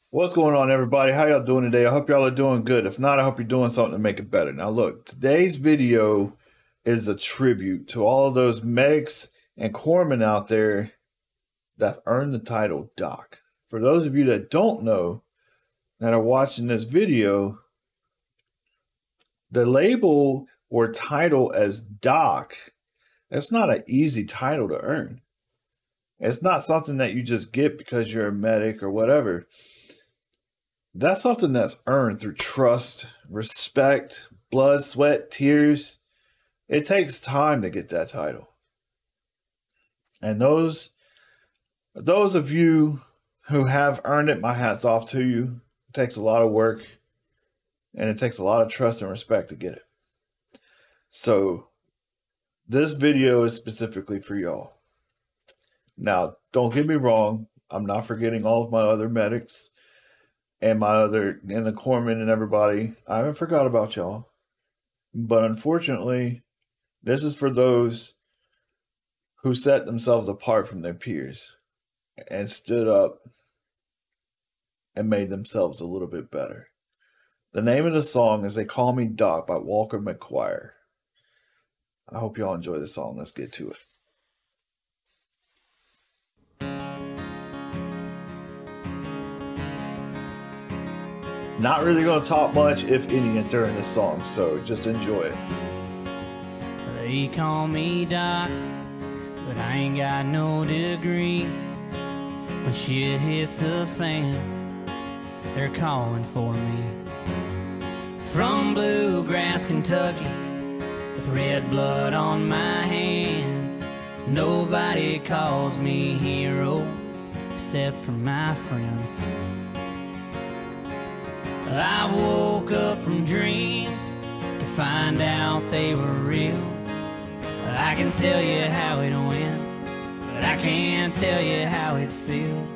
What's going on, everybody? How y'all doing today? I hope y'all are doing good. If not, I hope you're doing something to make it better. Now, look, today's video is a tribute to all of those medics and corpsmen out there that earned the title Doc. For those of you that don't know, that are watching this video, the label or title as Doc, it's not an easy title to earn. It's not something that you just get because you're a medic or whatever. That's something that's earned through trust, respect, blood, sweat, tears. It takes time to get that title. And those of you who have earned it, my hat's off to you. It takes a lot of work and it takes a lot of trust and respect to get it. So this video is specifically for y'all. Now, don't get me wrong. I'm not forgetting all of my other medics and the corpsmen and everybody. I haven't forgot about y'all. But unfortunately, this is for those who set themselves apart from their peers and stood up and made themselves a little bit better. The name of the song is They Call Me Doc by McGuire. I hope y'all enjoy the song. Let's get to it. Not really going to talk much, if any, during this song, so just enjoy it. They call me Doc, but I ain't got no degree. When shit hits the fan, they're calling for me. From bluegrass Kentucky, with red blood on my hands, nobody calls me hero except for my friends. I woke up from dreams to find out they were real. I can tell you how it went, but I can't tell you how it feels.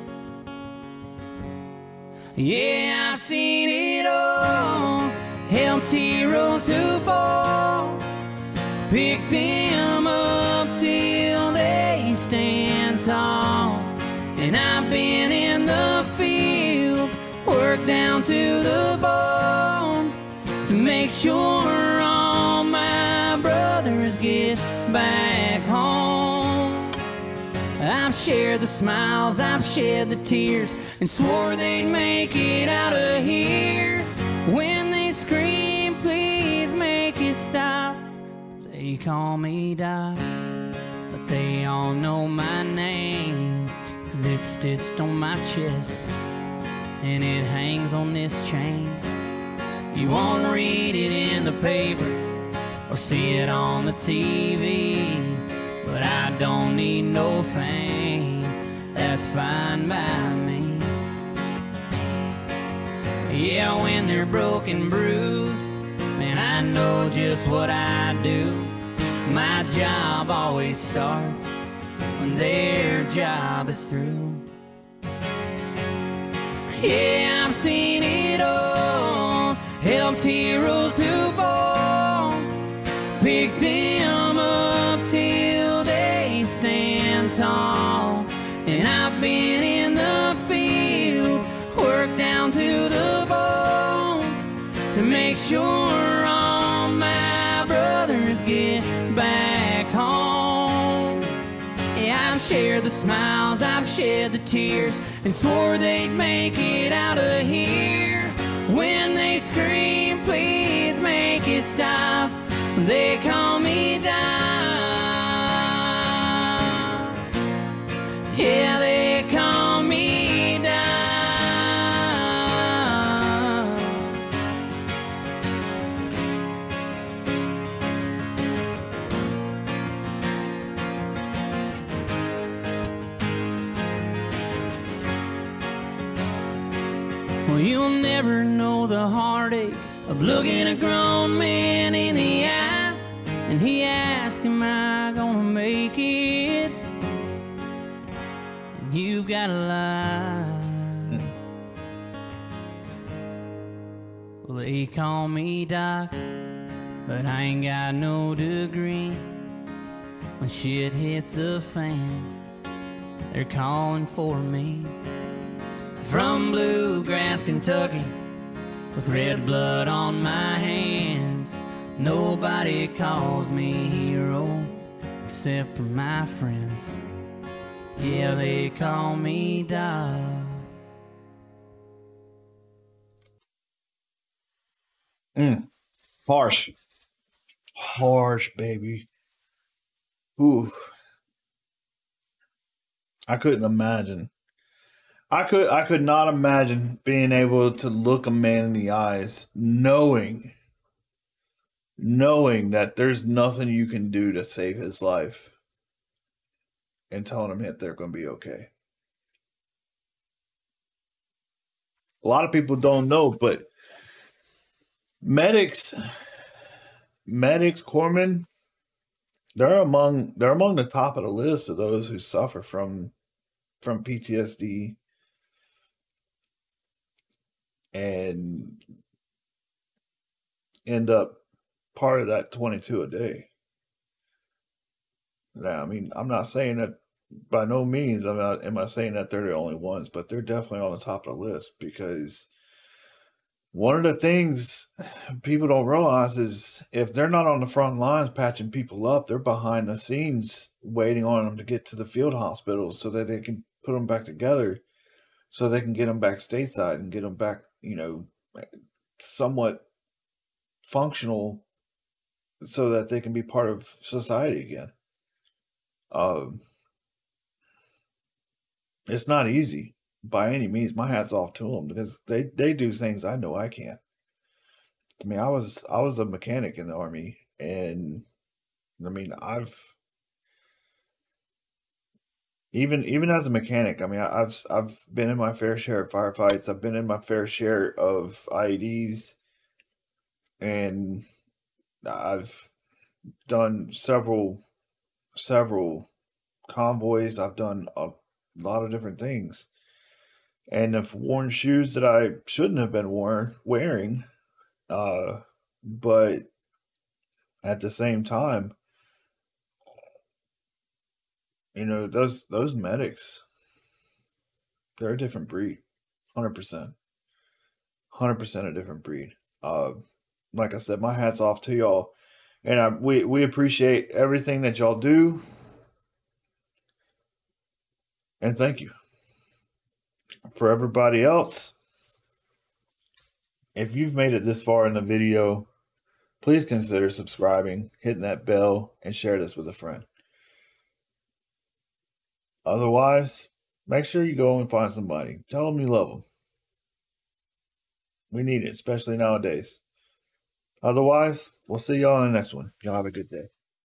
Yeah, I've seen it all. Helped heroes who fall, pick them up till they stand tall. And I've been in the field, work down to the bone, to make sure all my brothers get back home. I've shared the smiles, I've shed the tears, and swore they'd make it out of here. When they scream, please make it stop. They call me Doc, but they all know my name, 'cause it's stitched on my chest and it hangs on this chain. You won't read it in the paper or see it on the TV, but I don't need no fame, that's fine by me. Yeah, when they're broken, bruised, man, I know just what I do. My job always starts when their job is through. Yeah, I've seen it all. Helped heroes who fall, pick them up till they stand tall. And I've been in the field, worked down to the bone, to make sure all my brothers get back home. Yeah, I've shared the smiles, I've shed the tears, and swore they'd make it out of here. When they scream, please make it stop. They call me Doc. Yeah, they call me Doc. Well, you'll never know the heartache of looking a grown man in the eye, and he asks, am I gonna make it? And you've gotta lie. Well, they call me Doc, but I ain't got no degree. When shit hits the fan, they're calling for me. from bluegrass Kentucky, with red blood on my hands. Nobody calls me hero except for my friends. Yeah, they call me Doc. Harsh. Harsh, baby. Ooh. I couldn't imagine. I could not imagine being able to look a man in the eyes, knowing that there's nothing you can do to save his life, and telling him that they're going to be okay. A lot of people don't know, but medics, corpsmen, they're among the top of the list of those who suffer from PTSD and end up part of that 22 a day. Now, I mean, I'm not saying that, by no means am I saying that they're the only ones, but they're definitely on the top of the list, because one of the things people don't realize is if they're not on the front lines patching people up, they're behind the scenes waiting on them to get to the field hospitals so that they can put them back together, so they can get them back stateside and get them back, somewhat functional, so that they can be part of society again. It's not easy by any means. My hat's off to them, because they do things I know I can't. I mean, I was a mechanic in the Army, and I mean, I've even as a mechanic, I mean, I've been in my fair share of firefights. I've been in my fair share of IEDs, and I've done several convoys. I've done a lot of different things, and have worn shoes that I shouldn't have been wearing. But at the same time, those medics, they're a different breed, 100%, 100% a different breed. Like I said, my hat's off to y'all, and we appreciate everything that y'all do, and thank you. For everybody else, if you've made it this far in the video, please consider subscribing, hitting that bell, and share this with a friend. Otherwise, make sure you go and find somebody. Tell them you love them. We need it, especially nowadays. Otherwise, we'll see y'all in the next one. Y'all have a good day.